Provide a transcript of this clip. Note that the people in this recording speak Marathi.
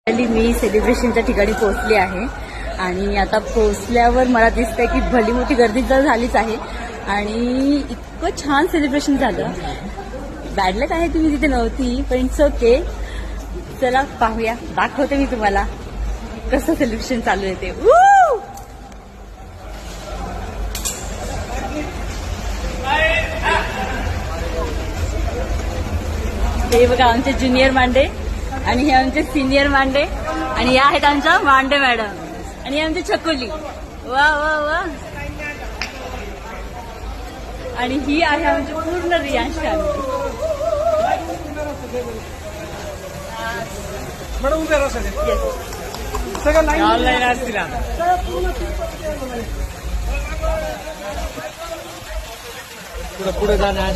मी सेलिब्रेशनच्या ठिकाणी पोहोचली आहे आणि आता पोहोचल्यावर मला दिसतंय की भली मोठी गर्दी तर झालीच आहे आणि इतकं छान सेलिब्रेशन झालं. बॅड लक आहे तुम्ही तिथे नव्हती पण इट्स ओके. चला पाहूया, दाखवते मी तुम्हाला कसं सेलिब्रेशन चालू आहे ते. हे बघा आमचे ज्युनियर मांडे आणि हे आमचे सिनियर मांडे आणि या आहेत आमच्या मांडे मॅडम आणि आमची छकुली. वा वा वा. आणि ही आहे आमची पूर्ण रियांश फॅमिली. पुढे जाणार